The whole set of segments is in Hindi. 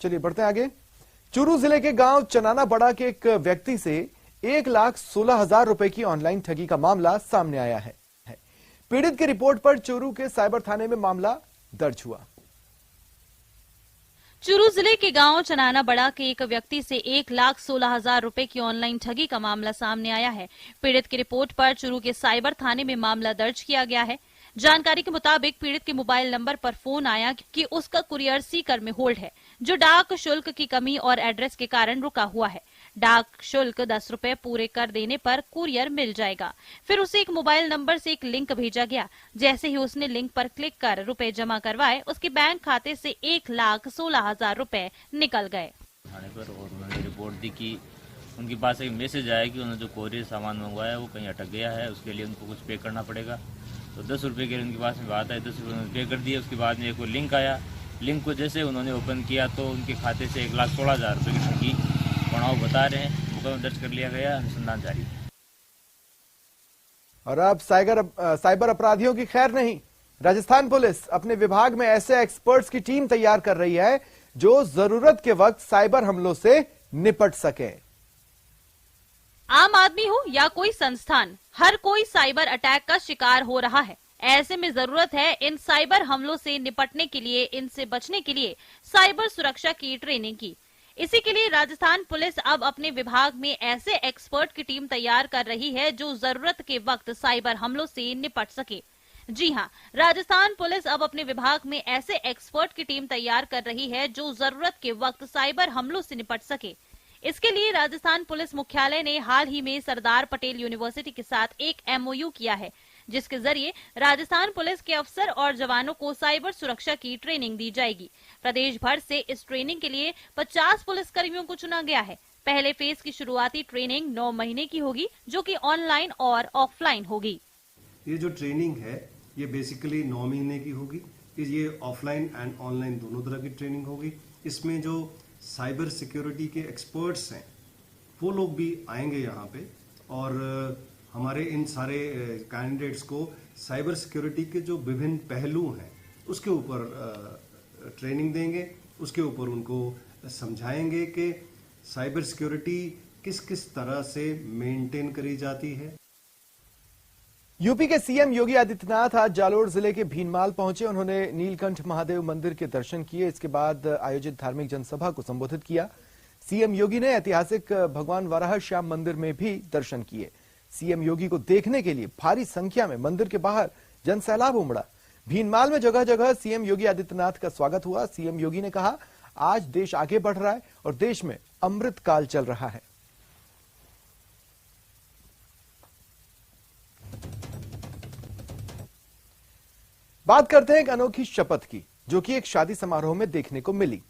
चलिए बढ़ते हैं आगे। चूरू जिले के गांव चनाना बड़ा के एक व्यक्ति से 1,16,000 रुपए की ऑनलाइन ठगी का मामला सामने आया है। पीड़ित की रिपोर्ट पर चूरू के साइबर थाने में मामला दर्ज हुआ। चूरू जिले के गांव चनाना बड़ा के एक व्यक्ति से 1,16,000 रुपए की ऑनलाइन ठगी का मामला सामने आया है। पीड़ित की रिपोर्ट पर चूरू के साइबर थाने में मामला दर्ज किया गया है। जानकारी के मुताबिक पीड़ित के मोबाइल नंबर पर फोन आया कि उसका कुरियर सीकर में होल्ड है, जो डाक शुल्क की कमी और एड्रेस के कारण रुका हुआ है। डाक शुल्क 10 रुपए पूरे कर देने पर कुरियर मिल जाएगा। फिर उसे एक मोबाइल नंबर से एक लिंक भेजा गया। जैसे ही उसने लिंक पर क्लिक कर रुपए जमा करवाए, उसके बैंक खाते से 1,16,000 रुपए निकल गए। थाने पर और उन्होंने रिपोर्ट दी कि उनके पास एक मैसेज आया कि उन्होंने जो कोरियर सामान मंगवाया वो कहीं अटक गया है, उसके लिए उनको कुछ पे करना पड़ेगा। तो 10 रुपये के उनके पास में बात आई, 10 रुपये उन्होंने पे कर दिए। उसके बाद में एक लिंक आया, लिंक को जैसे उन्होंने ओपन किया तो उनके खाते से 1,16,000 रुपये की ठगी पड़ाव बता रहे हैं। मुकदमा दर्ज कर लिया गया, अनुसंधान जारी है। और अब साइबर अपराधियों की खैर नहीं। राजस्थान पुलिस अपने विभाग में ऐसे एक्सपर्ट्स की टीम तैयार कर रही है जो जरूरत के वक्त साइबर हमलों से निपट सके। आम आदमी हो या कोई संस्थान, हर कोई साइबर अटैक का शिकार हो रहा है। ऐसे में जरूरत है इन साइबर हमलों से निपटने के लिए, इनसे बचने के लिए साइबर सुरक्षा की ट्रेनिंग की। इसी के लिए राजस्थान पुलिस अब अपने विभाग में ऐसे एक्सपर्ट की टीम तैयार कर रही है जो जरूरत के वक्त साइबर हमलों से निपट सके। जी हां, राजस्थान पुलिस अब अपने विभाग में ऐसे एक्सपर्ट की टीम तैयार कर रही है जो जरूरत के वक्त साइबर हमलों से निपट सके। इसके लिए राजस्थान पुलिस मुख्यालय ने हाल ही में सरदार पटेल यूनिवर्सिटी के साथ एक MOU किया है, जिसके जरिए राजस्थान पुलिस के अफसर और जवानों को साइबर सुरक्षा की ट्रेनिंग दी जाएगी। प्रदेश भर से इस ट्रेनिंग के लिए 50 पुलिसकर्मियों को चुना गया है। पहले फेज की शुरुआती ट्रेनिंग 9 महीने की होगी, जो कि ऑनलाइन और ऑफलाइन होगी। ये जो ट्रेनिंग है ये बेसिकली 9 महीने की होगी। ये ऑफलाइन एंड ऑनलाइन दोनों तरह की ट्रेनिंग होगी। इसमें जो साइबर सिक्योरिटी के एक्सपर्ट्स हैं वो लोग भी आएंगे यहाँ पे और हमारे इन सारे कैंडिडेट्स को साइबर सिक्योरिटी के जो विभिन्न पहलू हैं उसके ऊपर ट्रेनिंग देंगे। उसके ऊपर उनको समझाएंगे कि साइबर सिक्योरिटी किस किस तरह से मेंटेन करी जाती है। यूपी के सीएम योगी आदित्यनाथ आज जालोर जिले के भीनमाल पहुंचे। उन्होंने नीलकंठ महादेव मंदिर के दर्शन किए। इसके बाद आयोजित धार्मिक जनसभा को संबोधित किया। सीएम योगी ने ऐतिहासिक भगवान वराह श्याम मंदिर में भी दर्शन किए। सीएम योगी को देखने के लिए भारी संख्या में मंदिर के बाहर जनसैलाब उमड़ा। भीनमाल में जगह जगह सीएम योगी आदित्यनाथ का स्वागत हुआ। सीएम योगी ने कहा, आज देश आगे बढ़ रहा है और देश में अमृत काल चल रहा है। बात करते हैं एक अनोखी शपथ की, जो कि एक शादी समारोह में देखने को मिली।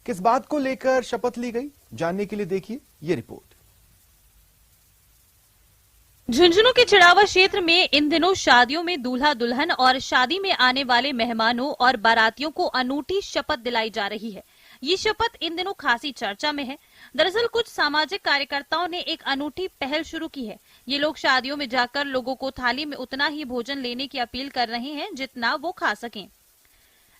किस बात को लेकर शपथ ली गई, जानने के लिए देखिए ये रिपोर्ट। झुंझुनू के चिड़ावा क्षेत्र में इन दिनों शादियों में दूल्हा दुल्हन और शादी में आने वाले मेहमानों और बारातियों को अनूठी शपथ दिलाई जा रही है। ये शपथ इन दिनों खासी चर्चा में है। दरअसल कुछ सामाजिक कार्यकर्ताओं ने एक अनूठी पहल शुरू की है। ये लोग शादियों में जाकर लोगों को थाली में उतना ही भोजन लेने की अपील कर रहे हैं जितना वो खा सकें।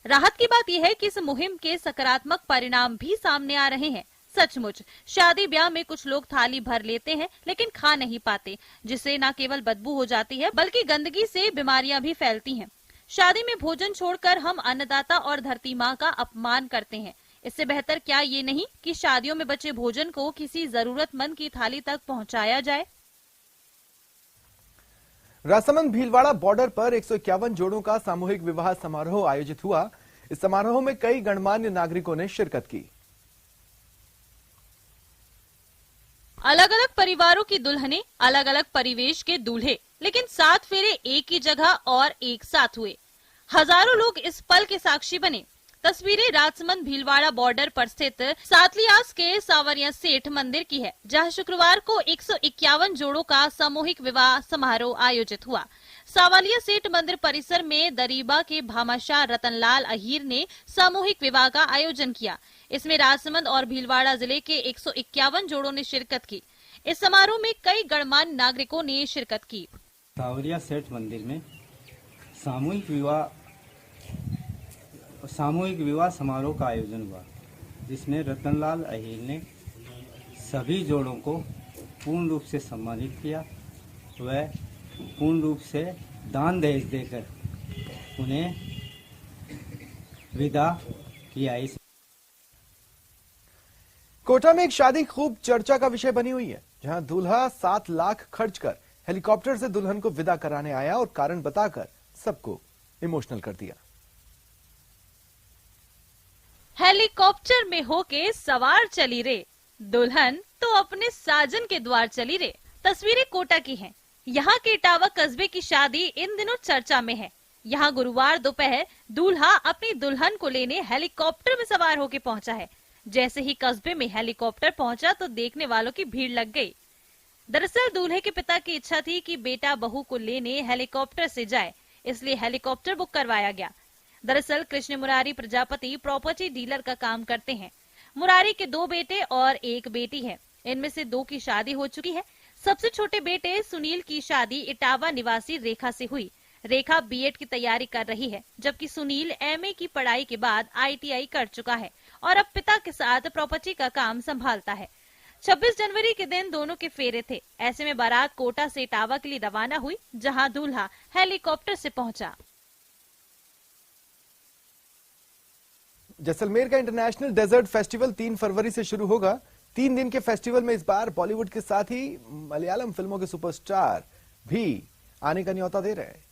राहत की बात यह है कि इस मुहिम के सकारात्मक परिणाम भी सामने आ रहे हैं। सचमुच शादी ब्याह में कुछ लोग थाली भर लेते हैं लेकिन खा नहीं पाते, जिससे न केवल बदबू हो जाती है बल्कि गंदगी से बीमारियां भी फैलती हैं। शादी में भोजन छोड़कर हम अन्नदाता और धरती माँ का अपमान करते हैं। इससे बेहतर क्या ये नहीं कि शादियों में बचे भोजन को किसी जरूरतमंद की थाली तक पहुंचाया जाए। राजसमंद भीलवाड़ा बॉर्डर पर 151 जोड़ों का सामूहिक विवाह समारोह आयोजित हुआ। इस समारोह में कई गणमान्य नागरिकों ने शिरकत की। अलग अलग परिवारों की दुल्हनें, अलग अलग परिवेश के दूल्हे, लेकिन 7 फेरे एक ही जगह और एक साथ हुए। हजारों लोग इस पल के साक्षी बने। तस्वीरें राजसमंद भीलवाड़ा बॉर्डर पर स्थित सातलियास के सावरिया सेठ मंदिर की है, जहां शुक्रवार को 151 जोड़ों का सामूहिक विवाह समारोह आयोजित हुआ। सावलिया सेठ मंदिर परिसर में दरीबा के भामाशाह रतनलाल अहीर ने सामूहिक विवाह का आयोजन किया। इसमें राजसमंद और भीलवाड़ा जिले के 151 जोड़ों ने शिरकत की। इस समारोह में कई गणमान्य नागरिकों ने शिरकत की। सावलिया सेठ मंदिर में सामूहिक विवाह समारोह का आयोजन हुआ। जिसमें रतनलाल अहीर ने सभी जोड़ों को पूर्ण रूप से सम्मानित किया व पूर्ण रूप से दान दहेज देकर उन्हें विदा किया। इस कोटा में एक शादी खूब चर्चा का विषय बनी हुई है, जहां दूल्हा 7 लाख खर्च कर हेलीकॉप्टर से दुल्हन को विदा कराने आया और कारण बताकर सबको इमोशनल कर दिया। हेलीकॉप्टर में होके सवार चली रे, दुल्हन तो अपने साजन के द्वार चली रे। तस्वीरें कोटा की हैं। यहाँ के इटावा कस्बे की शादी इन दिनों चर्चा में है। यहाँ गुरुवार दोपहर दूल्हा अपनी दुल्हन को लेने हेलीकॉप्टर में सवार होके पहुंचा है। जैसे ही कस्बे में हेलीकॉप्टर पहुंचा तो देखने वालों की भीड़ लग गई। दरअसल दूल्हे के पिता की इच्छा थी कि बेटा बहू को लेने हेलीकॉप्टर से जाए, इसलिए हेलीकॉप्टर बुक करवाया गया। दरअसल कृष्ण मुरारी प्रजापति प्रॉपर्टी डीलर का काम करते हैं। मुरारी के 2 बेटे और 1 बेटी है। इनमें से 2 की शादी हो चुकी है। सबसे छोटे बेटे सुनील की शादी इटावा निवासी रेखा से हुई। रेखा बीएड की तैयारी कर रही है, जबकि सुनील एमए की पढ़ाई के बाद आईटीआई कर चुका है और अब पिता के साथ प्रॉपर्टी का काम संभालता है। 26 जनवरी के दिन दोनों के फेरे थे। ऐसे में बारात कोटा से इटावा के लिए रवाना हुई, जहां दूल्हा हेलीकॉप्टर से पहुंचा। जैसलमेर का इंटरनेशनल डेजर्ट फेस्टिवल 3 फरवरी से शुरू होगा। 3 दिन के फेस्टिवल में इस बार बॉलीवुड के साथ ही मलयालम फिल्मों के सुपरस्टार भी आने का न्योता दे रहे हैं।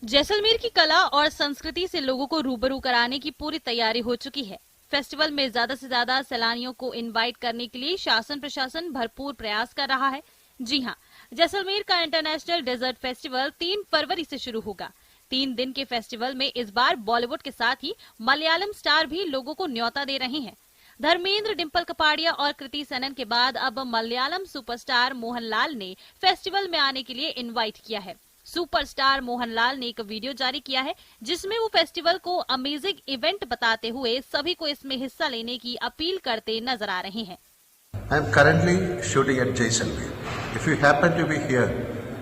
जैसलमेर की कला और संस्कृति से लोगों को रूबरू कराने की पूरी तैयारी हो चुकी है। फेस्टिवल में ज्यादा से ज्यादा सैलानियों को इनवाइट करने के लिए शासन प्रशासन भरपूर प्रयास कर रहा है। जी हां, जैसलमेर का इंटरनेशनल डेजर्ट फेस्टिवल 3 फरवरी से शुरू होगा। 3 दिन के फेस्टिवल में इस बार बॉलीवुड के साथ ही मलयालम स्टार भी लोगों को न्योता दे रहे हैं। धर्मेंद्र, डिम्पल कपाड़िया और कृति सेनन के बाद अब मलयालम सुपरस्टार मोहनलाल ने फेस्टिवल में आने के लिए इनवाइट किया है। सुपरस्टार मोहनलाल ने एक वीडियो जारी किया है, जिसमें वो फेस्टिवल को अमेजिंग इवेंट बताते हुए सभी को इसमें हिस्सा लेने की अपील करते नजर आ रहे हैं। I am currently shooting at Jaisalmer. If you happen to be here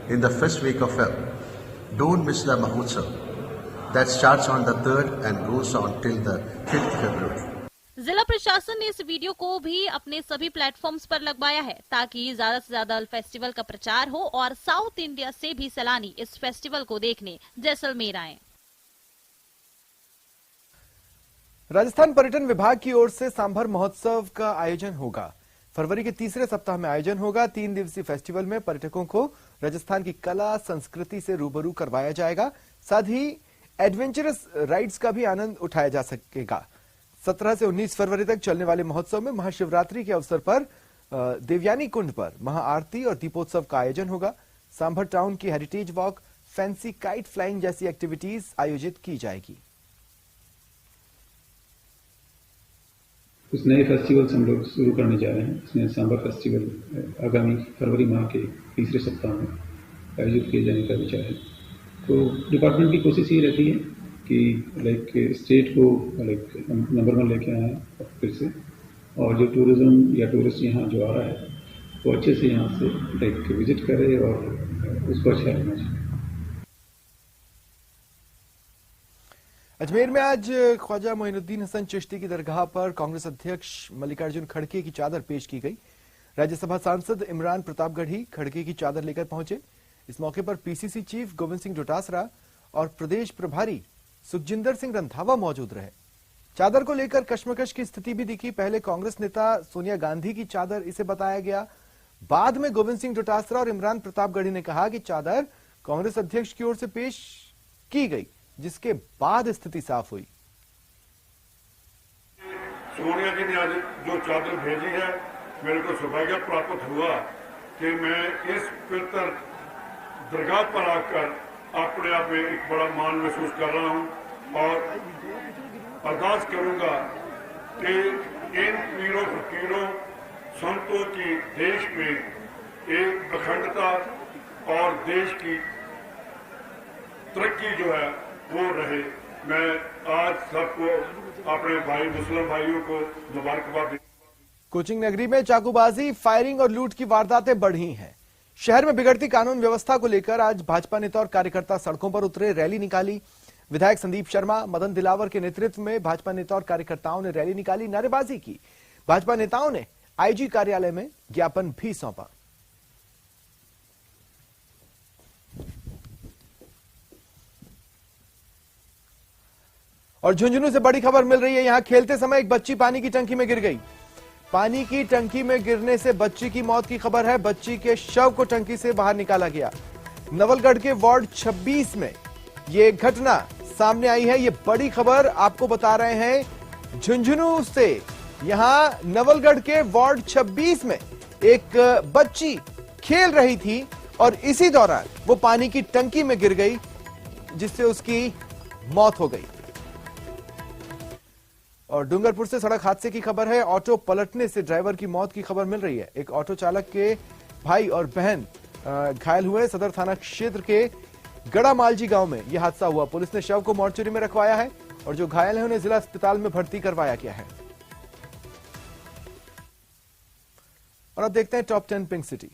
in the first week of Feb, don't miss the Mahotsav. That starts on the 3rd and goes on till the 5th February. जिला प्रशासन ने इस वीडियो को भी अपने सभी प्लेटफॉर्म्स पर लगवाया है, ताकि ज्यादा से ज्यादा फेस्टिवल का प्रचार हो और साउथ इंडिया से भी सैलानी इस फेस्टिवल को देखने जैसलमेर आए। राजस्थान पर्यटन विभाग की ओर से सांभर महोत्सव का आयोजन होगा। फरवरी के तीसरे सप्ताह में आयोजन होगा। 3 दिवसीय फेस्टिवल में पर्यटकों को राजस्थान की कला संस्कृति से रूबरू करवाया जाएगा। साथ ही एडवेंचरस राइड्स का भी आनंद उठाया जा सकेगा। 17 से 19 फरवरी तक चलने वाले महोत्सव में महाशिवरात्रि के अवसर पर देवयानी कुंड पर महाआरती और दीपोत्सव का आयोजन होगा। सांभर टाउन की heritage walk, fancy kite flying जैसी एक्टिविटीज आयोजित की जाएगी। कुछ नए फेस्टिवल्स हम लोग शुरू करने जा रहे हैं। इसमें सांभर फेस्टिवल आगामी फरवरी माह के तीसरे सप्ताह में आयोजित किए जाने का विचार है। तो डिपार्टमेंट की कोशिश ये रहती है कि स्टेट को नंबर 1 लेके आए फिर से, और जो टूरिज्म या टूरिस्ट यहाँ जो आ रहा है वो अच्छे से यहाँ से विजिट करे और उसको अच्छा लगना चाहिए। अजमेर में आज ख्वाजा मोइनुद्दीन हसन चिश्ती की दरगाह पर कांग्रेस अध्यक्ष मल्लिकार्जुन खड़गे की चादर पेश की गई। राज्यसभा सांसद इमरान प्रतापगढ़ी खड़गे की चादर लेकर पहुंचे। इस मौके पर पीसीसी चीफ गोविंद सिंह डोटासरा और प्रदेश प्रभारी सुखजिंदर सिंह रंधावा मौजूद रहे। चादर को लेकर कशमकश की स्थिति भी दिखी। पहले कांग्रेस नेता सोनिया गांधी की चादर इसे बताया गया। बाद में गोविंद सिंह डोटासरा और इमरान प्रतापगढ़ी ने कहा कि चादर कांग्रेस अध्यक्ष की ओर से पेश की गई, जिसके बाद स्थिति साफ हुई। सोनिया जी ने आज जो चादर भेजी है, मेरे को सौभाग्य प्राप्त हुआ कि मैं इस पवित्र दरगाह पर आकर अपने आप में एक बड़ा मान महसूस कर रहा हूं और अरदास करूंगा कि इन पीरों फकीरों संतों की देश में एक अखंडता और देश की तरक्की जो है वो रहे। मैं आज सबको अपने भाई मुस्लिम भाइयों को मुबारकबाद देता हूं। कोचिंग नगरी में चाकूबाजी, फायरिंग और लूट की वारदातें बढ़ी हैं। शहर में बिगड़ती कानून व्यवस्था को लेकर आज भाजपा नेता और कार्यकर्ता सड़कों पर उतरे, रैली निकाली। विधायक संदीप शर्मा, मदन दिलावर के नेतृत्व में भाजपा नेता और कार्यकर्ताओं ने रैली निकाली, नारेबाजी की। भाजपा नेताओं ने आईजी कार्यालय में ज्ञापन भी सौंपा। और झुंझुनू से बड़ी खबर मिल रही है। यहां खेलते समय एक बच्ची पानी की टंकी में गिर गई। पानी की टंकी में गिरने से बच्ची की मौत की खबर है। बच्ची के शव को टंकी से बाहर निकाला गया। नवलगढ़ के वार्ड 26 में यह घटना सामने आई है। यह बड़ी खबर आपको बता रहे हैं झुंझुनू से। यहां नवलगढ़ के वार्ड 26 में एक बच्ची खेल रही थी और इसी दौरान वो पानी की टंकी में गिर गई, जिससे उसकी मौत हो गई। और डूंगरपुर से सड़क हादसे की खबर है। ऑटो पलटने से ड्राइवर की मौत की खबर मिल रही है। एक ऑटो चालक के भाई और बहन घायल हुए। सदर थाना क्षेत्र के गड़ामालजी गांव में यह हादसा हुआ। पुलिस ने शव को मोर्चरी में रखवाया है और जो घायल हैं उन्हें जिला अस्पताल में भर्ती करवाया गया है। और अब देखते हैं टॉप 10 पिंक सिटी।